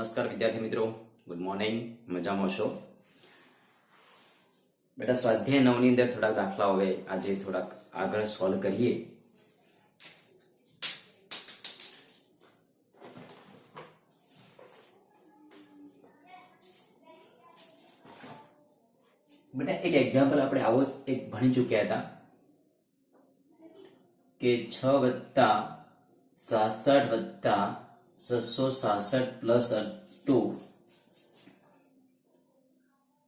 નમસ્કાર વિદ્યાર્થી મિત્રો, ગુડ મોર્નિંગ. મજામાં છો બેટા? સ્વાધ્યાય 9 ની અંદર થોડાક દાખલાઓ હવે આજે થોડાક આગળ સોલ્વ કરીએ. બેટા એક એક્ઝામ્પલ આપણે આવો એક ભણી ચૂક્યા હતા કે 6 + 67 + 667 + 2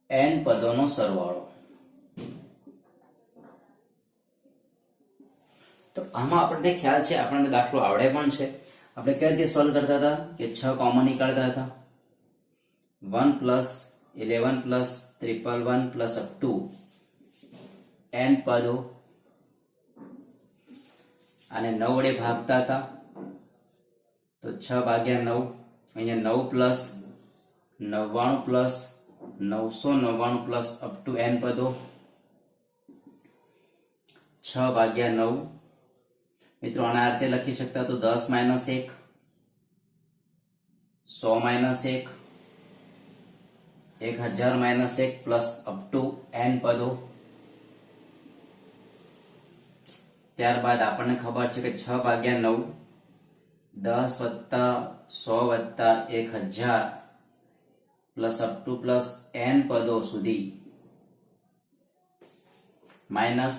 n પદોનો સરવાળો. તો આમાં આપણને ખ્યાલ છે, આપણને દાખલો આવડે પણ છે. આપણે કઈ રીતે સોલ્વ કરતા હતા કે 6 કોમન નીકાળતા હતા, 1 + 11 + 111 + up to n પદો, અને 9 વડે ભાગતા હતા. તો 6/9, અહીંયા 9 + 99 + 999 + up to n પદો, 6/9. મિત્રો આના અર્થે લખી શકતા તો 10 - 1, 100 - 1, 1000 - 1 plus up to n પદો. ત્યારબાદ આપણને ખબર છે કે 6/9 10 + 100 + 1000 plus up to plus n પદો સુધી, minus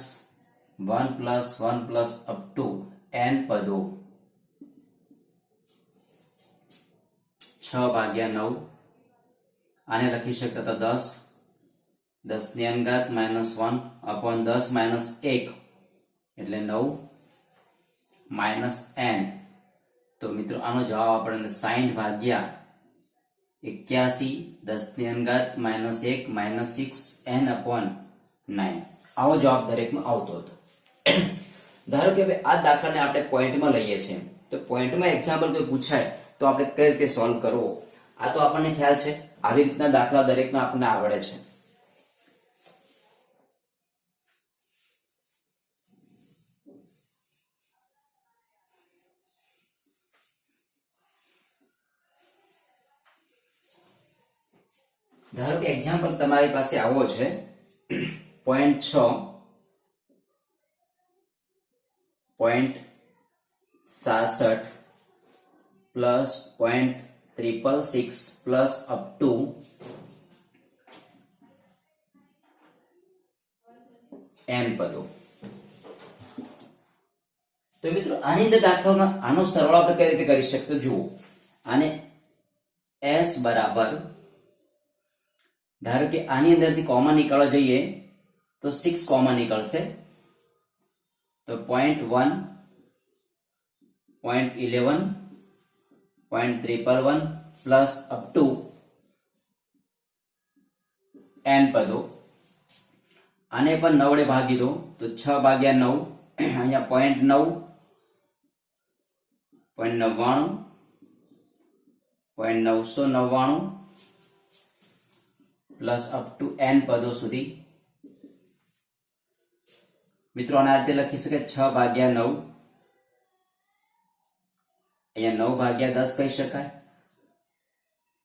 1 + 1 plus up to n પદો. 6/9 આને લખી શકતા હતા 10 ની અંગાત -1 upon 10 - 1 એટલે 9 minus n. તો મિત્રો આનો જવાબ આપણને 60/81, 10 ની અંગાત -1 -6n upon 9 આવો જવાબ દરેકમાં આવતો હતો. ધારો કે હવે આ દાખલાને આપણે પોઈન્ટમાં લઈએ છીએ, તો પોઈન્ટમાં એક્ઝામ્પલ કોઈ પૂછાય તો આપણે કઈ રીતે સોલ્વ કરવો, આ તો આપણને ખ્યાલ છે. આવી રીતના દાખલા દરેકને આપણને આવડે છે. ધારો કે એક્ઝામ્પલ તમારી પાસે આવો છે, 0.6, 0.67 plus 0.666 plus up to n પદો. તો મિત્રો આની અંદર દાખલામાં આનો સરવાળો આપણે કઈ રીતે કરી શકતો જુઓ. આને s બરાબર, ધારો કે આની અંદરથી કોમન નીકાળવા જઈએ તો 6 કોમન નીકળશે. તો 0.1, 0.11, 0.111 પ્લસ અપ ટુ n પદો. આને પણ 9 વડે ભાગી દો તો 6/9, અહીંયા 0.9, 0.99, 0.999 પ્લસ અપ ટુ n પદો સુધી. મિત્રો આના રીતે લખી શકાય 6/9, અહીંયા 9/10 કહી શકાય,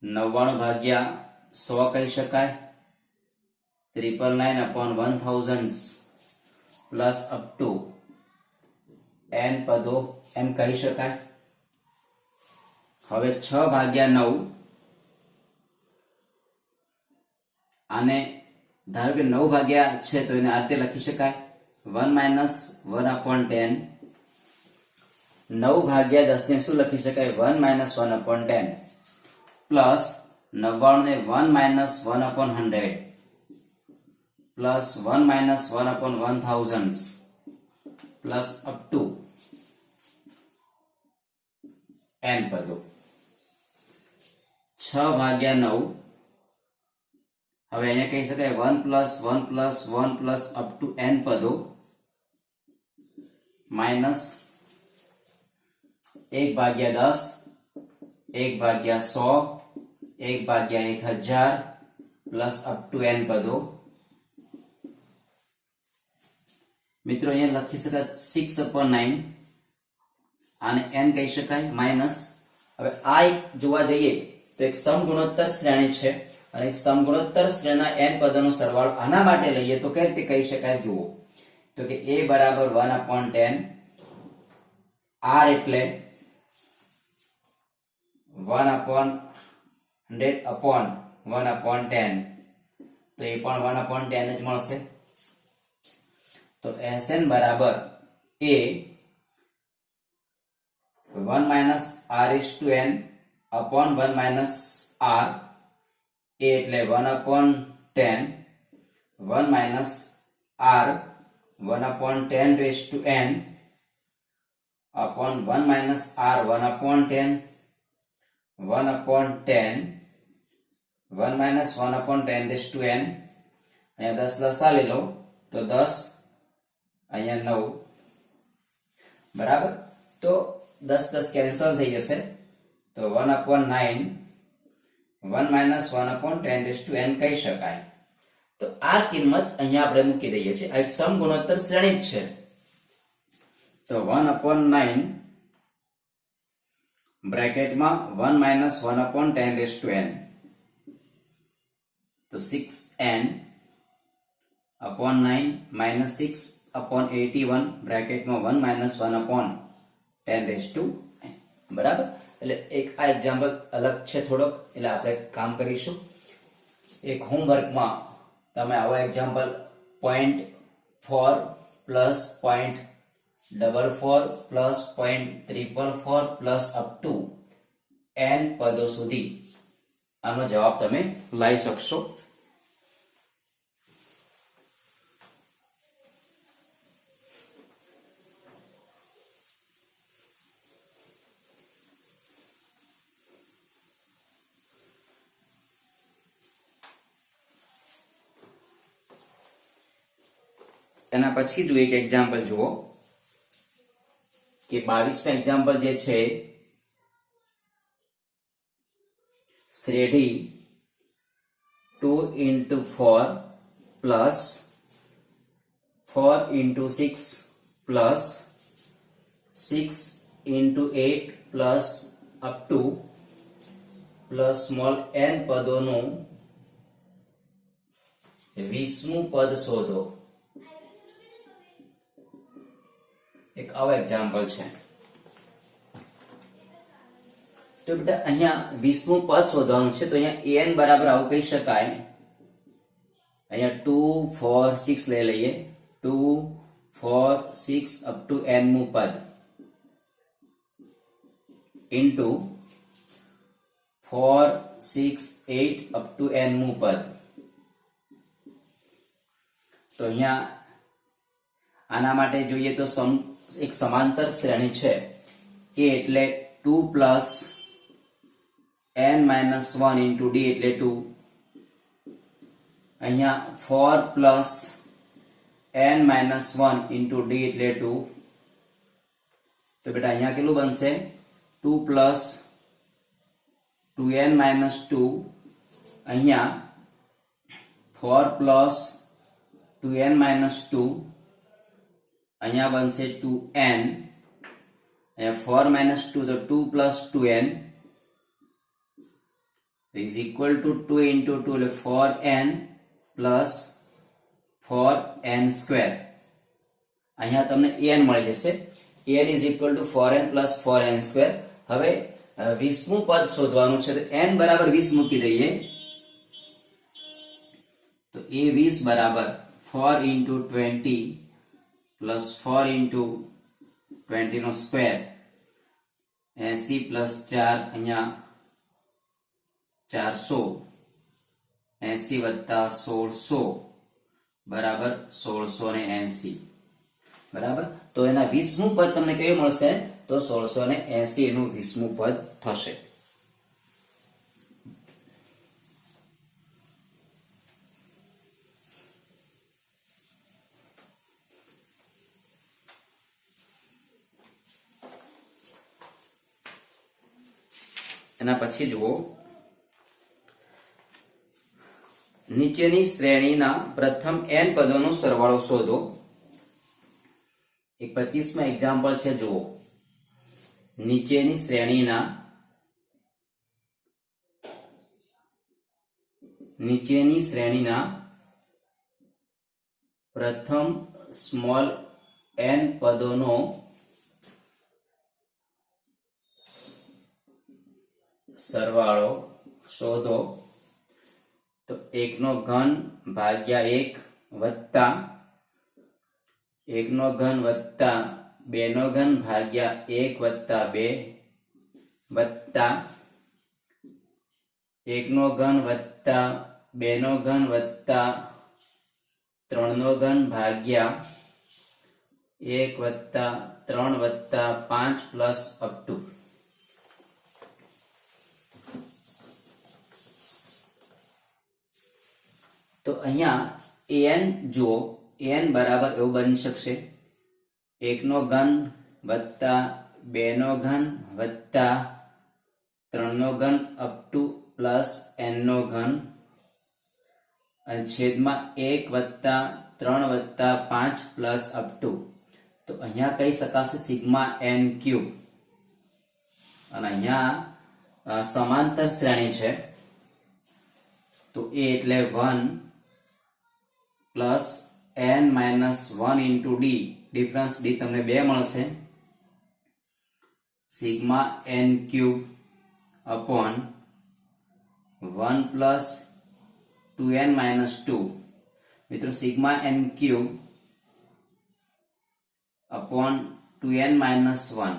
99/100 કહી શકાય, 999 upon 1000 plus up to n પદો એમ કહી શકાય. હવે 6/9 આને ધારો કે 9 ભાગ્યા છે તો એને આ રીતે લખી શકાય 1 - 1 upon 10. 9/10 ને શું લખી શકાય 1 - 1 upon 10 પ્લસ 99 ને 1 - 1 upon 100 plus 1 - 1 upon 1000 plus up to n પદો. 6/9 હવે અહીંયા કહી શકાય 1 + 1 + 1 પ્લસ અપ ટુ n પદો minus 1/10, 1/100, 1/1000 plus up to n પદો. મિત્રો અહીંયા લખી શકાય 6/9, આને n કહી શકાય માઇનસ. હવે આ જોવા જઈએ તો એક સમગુણોત્તર શ્રેણી છે અને એક સમગુણોત્તર શ્રેણીના n પદોનો સરવાળો આના માટે લઈએ તો કઈ રીતે કહી શકાય જુઓ તો કે a બરાબર 1/10 r એટલે 1/100/1/10 તો એ પણ 1/10 જ મળશે તો Sn બરાબર a 1 - r/n upon 1 - r a એટલે 1/10 1 - r 1/10 upon 1 - r 1/10 1/10 1 - 1/10 અહીંયા 10 લસા લઈ લો તો 10 અહીંયા 9 બરાબર તો 10 કેન્સલ થઈ જશે તો 1/9 1 - 1/10 કહી શકાય તો આ કિંમત અહીંયા આપણે મૂકી દઈએ છીએ આ એક સમગુણોત્તર શ્રેણી જ છે તો 1/9 બ્રેકેટમાં 1 - 1/10 તો 6n upon 9 minus 6/81 બ્રેકેટમાં 1 - 1/10 બરાબર એટલે એક આ એક્ઝામ્પલ અલગ છે થોડોક એટલે આપણે કામ કરીશું એક હોમવર્કમાં તમે આવો example 0.4 plus 0.44 plus 0.344 plus up to n પદો સુધી આનો જવાબ તમે લાવી શકશો એના પછી જો એક એક્ઝામ્પલ જુઓ કે 22મું એક્ઝામ્પલ જે છે શ્રેણી 2 * 4 plus 4 * 6 plus 6 * 8 plus up to plus small n પદોનું 20મું પદ શોધો એક આવો એક્ઝામ્પલ છે તો બેટા અહીંયા 20મું પદ શોધવાનું છે તો અહીંયા an બરાબર આવું કહી શકાય અહીંયા 2 4 6 લઈ લઈએ 2 4 6 અપ ટુ n મું પદ ઇન્ટુ 4 6 8 અપ ટુ n મું પદ તો અહીંયા આના માટે જોઈએ તો એક સમાંતર શ્રેણી છે a એટલે 2 plus n minus 1 into d એટલે 2 અહીંયા 4 plus n minus 1 into d એટલે 2 તો બેટા અહીંયા કેટલું બનશે 2 પ્લસ 2n minus 2 અહીંયા 4 પ્લસ 2n minus 2 અહીંયા બનશે 2n અહીંયા 4 minus 2 તો 2 plus 2n is equal to 2 into 2 એટલે 4n plus 4n square અહીંયા તમને an મળી જશે an is equal to 4n plus 4n square હવે 20મું પદ શોધવાનું છે તો n બરાબર 20 મૂકી દઈએ તો a 20 બરાબર 4 into 20 plus 4 into 20 નો સ્ક્વેર 80 plus 4 અહીંયા 400 80 વત્તા 1600 બરાબર 1680 બરાબર તો એના 20મું પદ તમને કેવું મળશે તો 1680 એનું 20મું પદ થશે એના પછી જુઓ નીચેની શ્રેણીના પ્રથમ n પદોનો સરવાળો શોધો એક 25માં એક્ઝામ્પલ છે જુઓ નીચેની શ્રેણીના નીચેની શ્રેણીના પ્રથમ સ્મોલ n પદોનો સરવાળો શોધો. તો 1 નો ઘન ભાગ્યા 1 વત્તા 1 નો ઘન વત્તા 2 નો ઘન ભાગ્યા 1 વત્તા 2 વત્તા 1 નો ઘન વત્તા 2 નો ઘન વત્તા 3 નો ઘન ભાગ્યા 1 વત્તા 3 વત્તા 5 પ્લસ અપ ટુ. તો અહીંયા an જુઓ, an બરાબર એવું બની શકશે 1 નો ઘન વત્તા 2 નો ઘન વત્તા 3 નો ઘન અપ ટુ પ્લસ n નો ઘન અને છેદમાં 1 વત્તા 3 વત્તા 5 પ્લસ અપ ટુ. તો અહીંયા કહી શકાશે સિગ્મા n ક્યુબ. અને અહીંયા સમાંતર શ્રેણી છે તો a એટલે 1 plus n minus 1 into d, difference d તમને 2 મળશે, sigma n cube upon 1 plus 2n minus 2. મિત્રો sigma n cube upon 2n minus 1,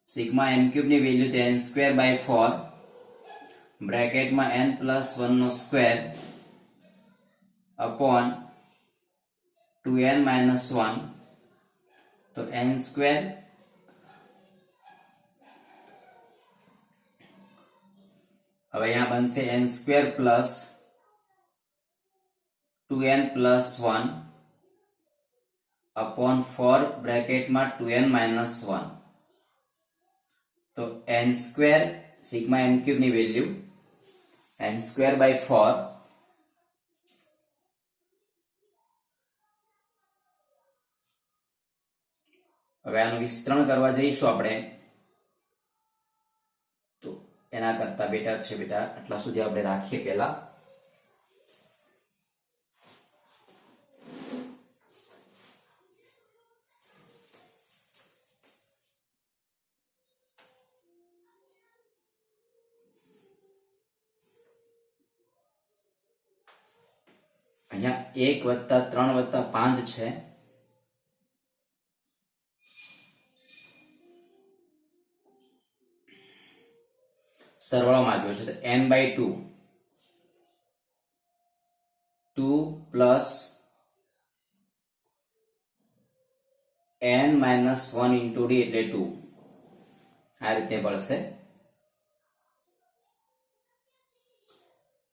sigma n cube ની વેલ્યુ તો n સ્ક્વેર બાય 4 બ્રેકેટમાં n પ્લસ 1 નો સ્ક્વેર અપોન 2n માઇનસ 1. તો n square હવે અહીંયા બનશે n square plus 2n plus 1 upon 4 બ્રેકેટમાં 2n માઇનસ 1. તો n square sigma n cube ની વેલ્યુ n સ્ક્વેર બાય 4 હવે આનું વિસ્તરણ કરવા જઈશું આપણે. તો એના કરતા બેટા છે બેટા આટલા સુધી આપણે રાખીએ. પહેલા અહીંયા 1 વત્તા 3 વત્તા 5 છે. સરવાળો માંગ્યો છે તો n by 2 plus n minus 1 into d એટલે 2. આ રીતે મળશે.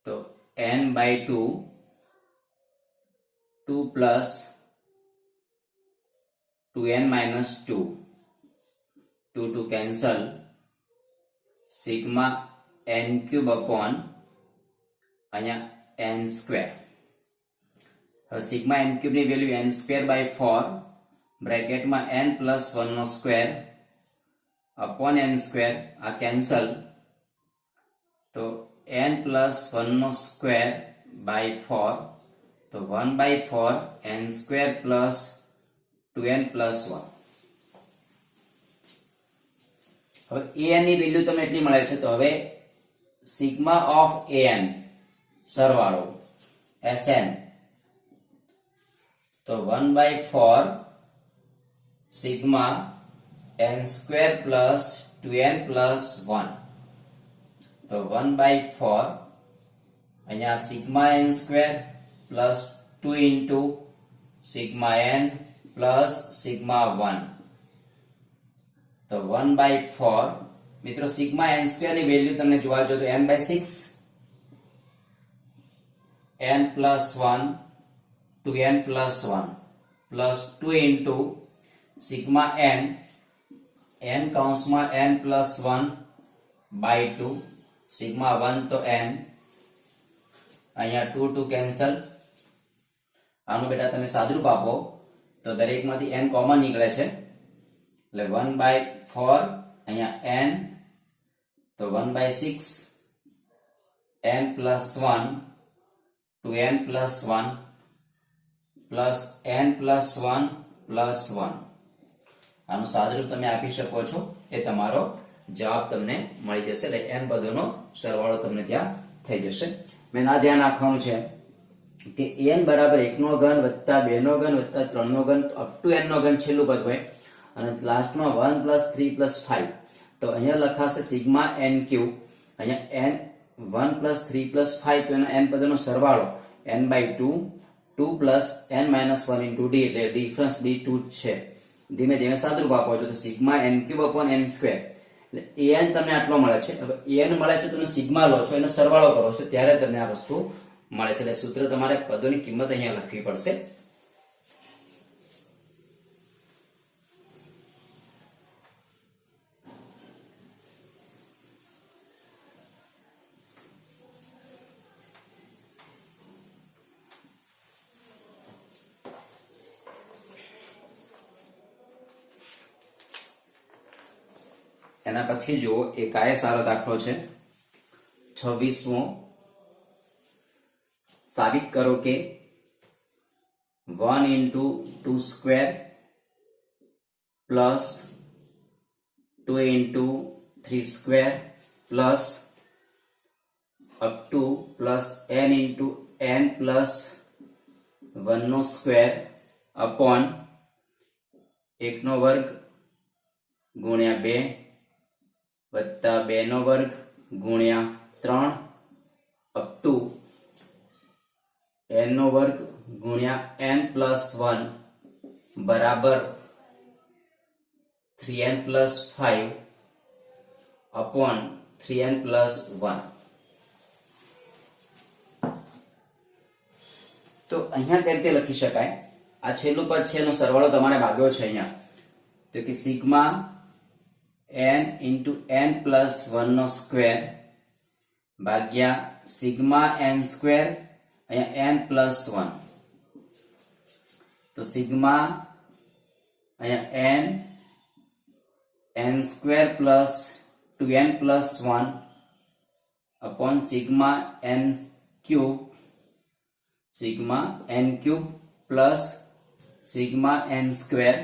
તો n by 2 plus 2n minus 2, 2 cancel, sigma n cube upon અહીંયા n સ્ક્વેર. હવે સિગ્મા n ક્યુબ ની વેલ્યુ n સ્ક્વેર બાય 4 બ્રેકેટમાં n પ્લસ 1 નો સ્ક્વેર અપોન n સ્ક્વેર, આ કેન્સલ. તો n પ્લસ 1 નો સ્ક્વેર બાય 4, તો 1 by 4 n square plus 2n plus 1. હવે an ની વેલ્યુ તમને એટલી મળે છે. તો હવે સિગ્મા ઓફ an સરવાળો sn, તો 1 by 4 sigma n square plus 2n plus 1. તો 1 બાય 4 અહીંયા sigma n square plus 2 into sigma n plus sigma 1. તો 1 બાય 4 મિત્રો સિગ્મા n સ્ક્વેર ની વેલ્યુ તમને જોવા જો તો n by 6, n plus 1 2n plus 1 plus 2 into sigma n કૌંસમાં n પ્લસ 1 બાય 2, સિગ્મા 1 તો n, અહીંયા 2 કેન્સલ. આનું બેટા તમે સાદુરૂપ આપો તો દરેકમાંથી n કોમન નીકળે છે એટલે 1 બાય 4 અહીંયા n, તો 1 by 6 n plus 1 2n plus 1 plus n plus 1 plus 1. આનું સાદુરૂપ તમે આપી શકો છો, એ તમારો જવાબ તમને મળી જશે. એટલે n પદોનો સરવાળો તમને ત્યાં થઈ જશે. મેં આ ધ્યાન રાખવાનું છે કે n બરાબર 1 નો ઘન વત્તા 2 નો ઘન વત્તા 3 નો ઘન અપ ટુ n નો ઘન છેલ્લું પદ હોય અને લાસ્ટમાં 1 પ્લસ 3 પ્લસ 5. તો અહીંયા લખાશે સિગ્મા n ક્યુબ. અહીંયા n 1 પ્લસ 3 પ્લસ 5, તો એના n પદોનો સરવાળો n by 2 2 plus n minus 1 into d, એટલે ડિફરન્સ d2 છે. ધીમે ધીમે સાદુરૂપ આપો છો તો sigma n cube upon n square, એટલે an તમને આટલો મળે છે. હવે an મળે છે તમે સિગ્મા લો છો, એનો સરવાળો કરો છો ત્યારે તમને આ વસ્તુ મળે છે. એટલે સૂત્ર તમારે પદોની કિંમત અહીંયા લખવી પડશે. એના પછી જુઓ એક આ સારો દાખલો છે 26મો. સાબિત કરો કે 1 into 2 square plus 2 into 3 square plus up to plus n into n plus 1 નો સ્ક્વેર upon 1 નો વર્ગ ગુણ્યા 2 વત્તા 2 નો વર્ગ ગુણ્યા 3 અપ ટુ n નો વર્ગ ગુણ્યા n પ્લસ 1 બરાબર 3n plus 5 upon 3n plus 1. તો અહીંયા કઈ રીતે લખી શકાય? આ છેલ્લું પદ છે એનો સરવાળો તમારે ભાગ્યો છે અહીંયા, તો કે sigma n into n plus 1 નો સ્ક્વેર ભાગ્યા સિગ્મા n સ્ક્વેર અહીંયા n plus 1. તો સિગ્મા અહીંયા n square plus 2n plus 1 upon sigma n cube plus sigma n square.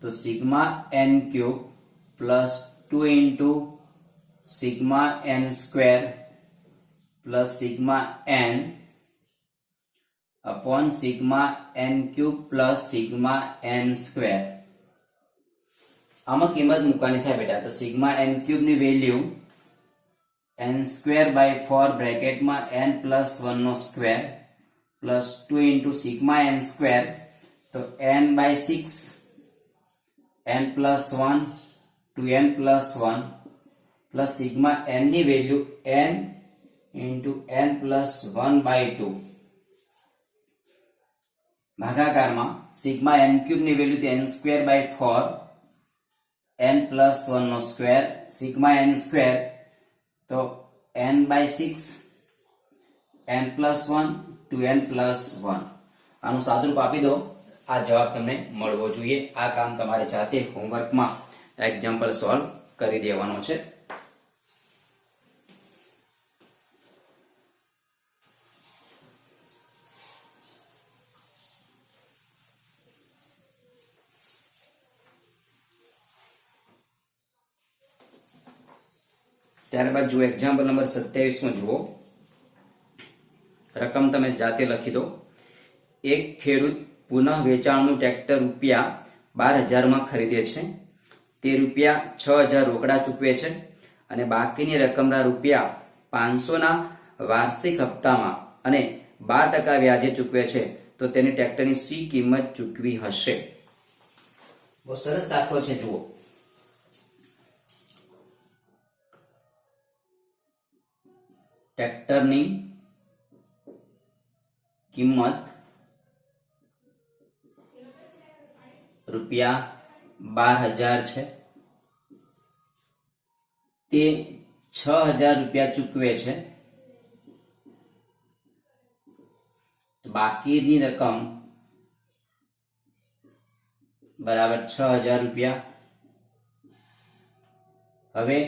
तो sigma n cube plus 2 into sigma n square plus sigma n upon sigma n cube plus sigma n square. आमा किंमत मुकવાની થાય બેટા. તો sigma n cube ની value n square by 4 બ્રેકેટમાં n plus 1 નો square plus 2 into sigma n square, તો n by 6 n plus 1 2n plus 1 plus sigma n ની value n into n plus 1 by 2 ભાગાકારમાં સિગ્મા n ક્યુબ ની value n square by 4 n plus 1 નો square sigma n square, તો n by 6 n plus 1 2n plus 1. આનું સાદુરૂપ આપી દો. આ જવાબ તમને મળવો જોઈએ. આ કામ તમારે જાતે હોમવર્કમાં એક્ઝામ્પલ સોલ્વ કરી દેવાનો છે. ત્યારબાદ જુઓ એક્ઝામ્પલ નંબર 27 જુઓ. રકમ તમે જાતે લખી દો. એક ખેડૂત પુનઃ વેચાણનું ટ્રેક્ટર રૂપિયા 12,000 માં ખરીદે છે. તે રૂપિયા 6,000 રોકડા ચૂકવે છે અને બાકીની રકમના રૂપિયા 500 ના વાર્ષિક હપ્તામાં અને 12% વ્યાજે ચૂકવે છે. તો તેની ટ્રેક્ટરની શી કિંમત ચૂકવી હશે? બહુ સરસ દાખલો છે. જુઓ, ટ્રેક્ટરની કિંમત રૂપિયા 12,000 છે. તે 6,000 રૂપિયા ચૂકવે છે. બાકીની રકમ બરાબર 6,000 રૂપિયા. હવે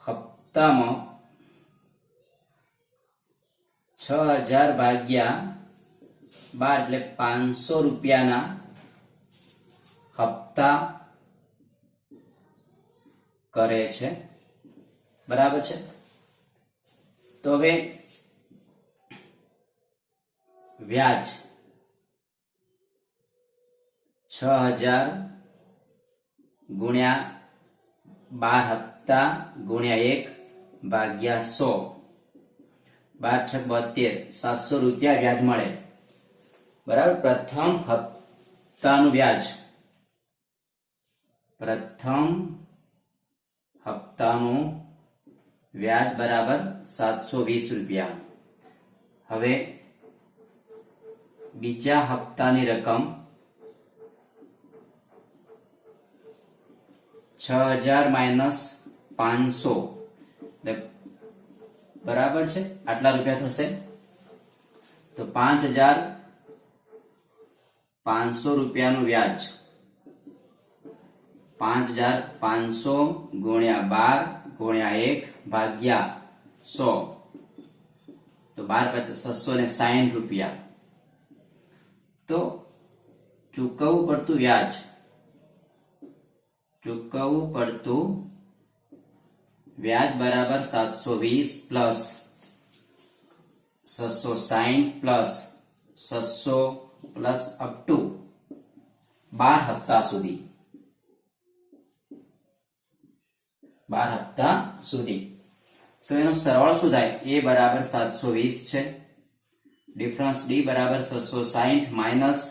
હપ્તામાં 6000 ભાગ્યા 12 એટલે 500 રૂપિયાના હપ્તા કરે છે, બરાબર છે। તો હવે વ્યાજ 6000 ગુણ્યા 12 હપ્તા ગુણ્યા 1 ભાગ્યા 100, 12 6 72, 700 રૂપિયા વ્યાજ મળે, બરાબર। પ્રથમ હપ્તાનું વ્યાજ, પ્રથમ હપ્તાનું વ્યાજ બરાબર 720 રૂપિયા। હવે બીજા હપ્તાની રકમ 6000 માઇનસ 500 બરાબર છે, આટલા રૂપિયા થશે। તો 5500 રૂપિયાનું વ્યાજ, 5500 ગુણ્યા 12 ગુણ્યા 1 ભાગ્યા 100, તો 12 660 રૂપિયા। તો ચૂકવવું પડતું વ્યાજ, ચૂકવવું પડતું વ્યાજ બરાબર 720 plus 660 plus 600 plus up to 12 હપ્તા સુધી, 12 હપ્તા સુધી। તો એનો સરવાળો શું થાય? એ બરાબર 720 છે, ડિફરન્સ ડી બરાબર 660 માઇનસ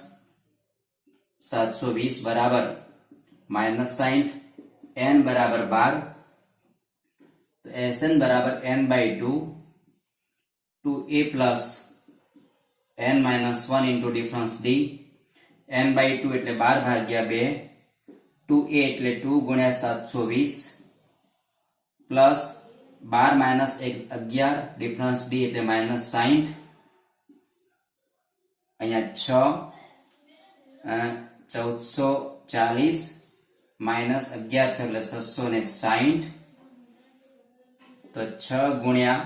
720 બરાબર માઇનસ 60, n બરાબર 12, તો Sn બરાબર n/2 2a plus n minus 1 into difference D, n/2 એટલે 12 ભાગ્યા 2, 2a એટલે 2 ગુણ્યા 720 પ્લસ 12 માઇનસ 11 ડિફરન્સ ડી એટલે માઇનસ 60, અહીંયા 1440 માઇનસ 11 છે એટલે 660, તો 6 ગુણ્યા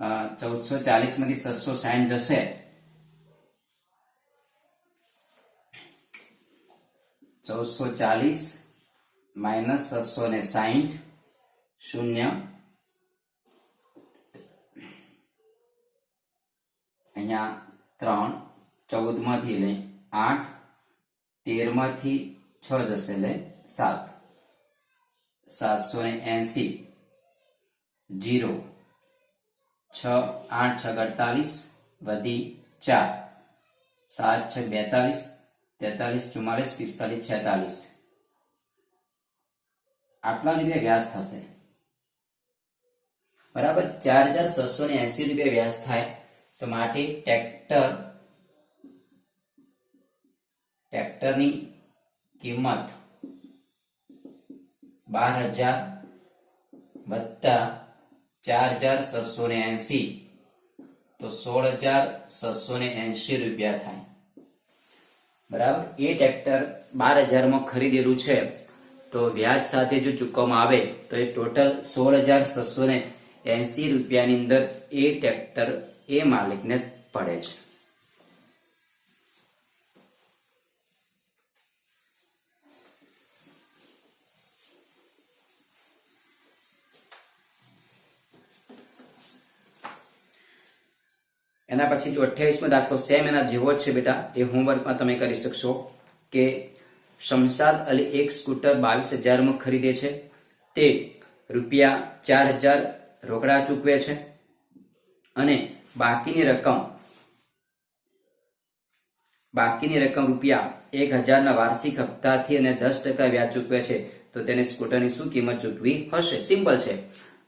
1440 માંથી 660 જશે, -1440 માઇનસ 660 શૂન્ય, અહીંયા 3, 14 માંથી લઈ 8, 13 માંથી 6 જશે એટલે 7, 780 0, 6 8 6 48 વધી 4, 7 6 42 43 44 45 46, આટલા રૂપિયા વ્યાજ થશે, બરાબર। 4680 રૂપિયા વ્યાજ થાય, તો માટે ટ્રેક્ટરની કિંમત 12000 વત્તા 4680, તો 16680 રૂપિયા થાય, બરાબર। એ ટ્રેક્ટર 12000 માં ખરીદેલું છે, તો વ્યાજ સાથે જો ચૂકવવામાં આવે તો એ ટોટલ 16680 રૂપિયાની અંદર એ ટ્રેક્ટર એ માલિકને પડે છે। એના પછી જો 28મો દાખલો સેમ એના જેવો જ છે બેટા, એ હોમવર્કમાં તમે કરી શકશો કે શમશાદ અલી એક સ્કૂટર 22000 માં ખરીદે છે, તે રૂપિયા 4000 રોકડા ચૂકવે છે અને બાકીની રકમ રૂપિયા 1000 ના વાર્ષિક હપ્તાથી અને 10% વ્યાજ ચૂકવે છે, તો તેને સ્કૂટરની શું કિંમત ચૂકવી હશે? સિમ્પલ છે,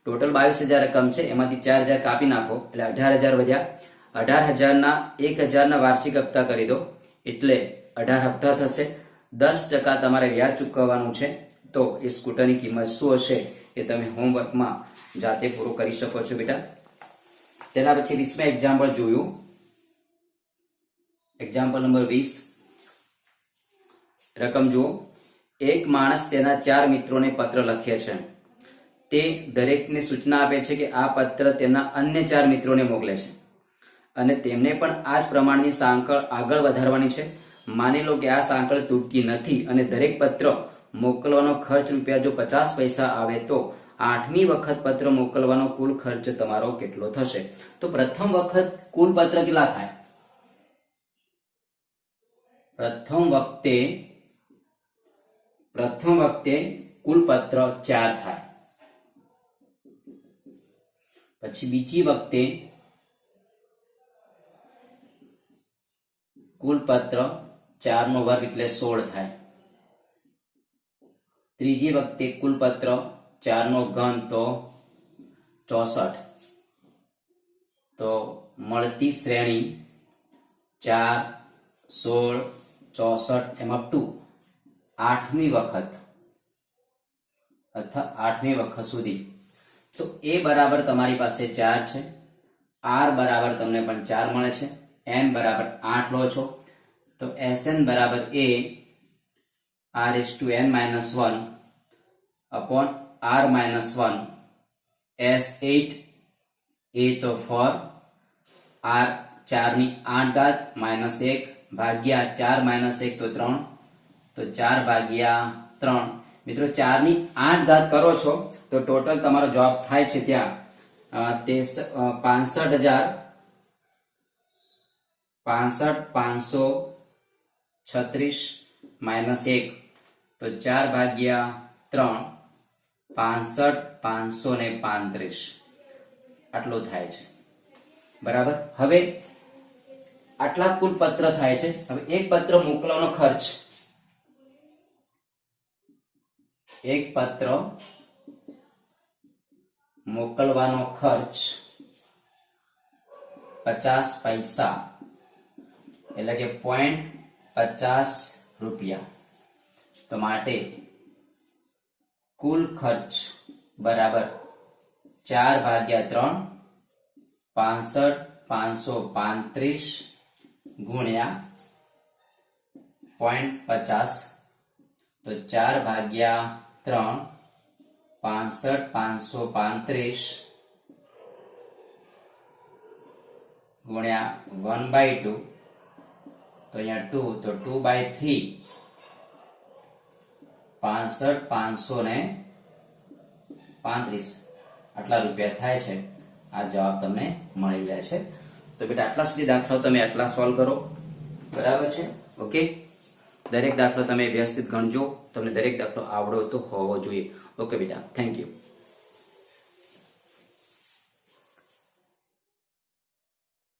ટોટલ 22000 રકમ છે, એમાંથી 4000 કાપી નાખો એટલે 18000 વધ્યા, 18000 ના 1000 ના વાર્ષિક હપ્તા કરી દો એટલે 18 હપ્તા થશે, 10% તમારે વ્યાજ ચૂકવવાનું છે, તો એ સ્કૂટરની કિંમત શું હશે એ તમે હોમવર્કમાં જાતે પૂરું કરી શકો છો બેટા। તેના પછી 20મા એક્ઝામ્પલ જોયું, એક્ઝામ્પલ નંબર 20, રકમ જુઓ। એક માણસ તેના 4 મિત્રોને પત્ર લખે છે, તે દરેકને સૂચના આપે છે કે આ પત્ર તેમના અન્ય 4 મિત્રોને મોકલે છે। અને તેમને પણ આ જ પ્રમાણની સાંકળ આગળ વધારવાની છે. માની લો કે આ સાંકળ તૂટતી નથી અને દરેક પત્ર મોકલવાનો ખર્ચ રૂપિયા જો 50 પૈસા આવે તો 8મી વખત પત્ર મોકલવાનો કુલ ખર્ચ તમારો કેટલો થશે? તો પ્રથમ વખત કુલ પત્ર કેટલા થાય? પ્રથમ વખતે કુલ પત્ર 4 થાય. પછી બીજી વખતે કુલ પત્ર 4 નો વર્ગ એટલે 16 થાય. ત્રીજી વખતે કુલ પત્ર 4 નો ઘન તો 64. તો મળતી શ્રેણી 4, 16, 64 એમ અપ ટુ 8મી વખત અથવા 8મી વખત સુધી. તો એ બરાબર તમારી પાસે 4 છે, r બરાબર તમને પણ 4 મળે છે, n બરાબર 8 લો છો તો Sn બરાબર એ r⁻n-1 upon r-1 S8 a તો 4 r 4 ની 8 ઘાત -1 ભાગ્યા 4 - 1 તો 3 તો 4 ભાગ્યા 3. મિત્રો 4 ની 8 ઘાત કરો છો તો ટોટલ તમારો જવાબ થાય છે ત્યાં 65,536 -1 તો 4 ભાગ્યા 3 65,535 આટલો થાય છે. બરાબર. હવે આટલા કુલ પત્ર થાય છે. હવે એક પત્ર મોકલવાનો ખર્ચ, એક પત્ર મોકલવાનો ખર્ચ 50 પૈસા એટલે કે 0.50 રૂપિયા. તો માટે કુલ ખર્ચ બરાબર 4 ભાગ્યા 3 65,535 ગુણ્યા 0.50 તો 4 ભાગ્યા 3 65,535 ગુણ્યા 1/2 તો અહીંયા 2 તો 2/3 65,535 આટલા રૂપિયા થાય છે. આ જવાબ તમને મળી જાય છે. તો બેટા આટલા સુધી દાખલાઓ તમે આટલા સોલ્વ કરો. બરાબર છે? ઓકે. દરેક દાખલો તમે વ્યવસ્થિત ગણજો. તમને દરેક દાખલો આવડતો હોવો જોઈએ. ઓકે બેટા, થેન્ક યુ.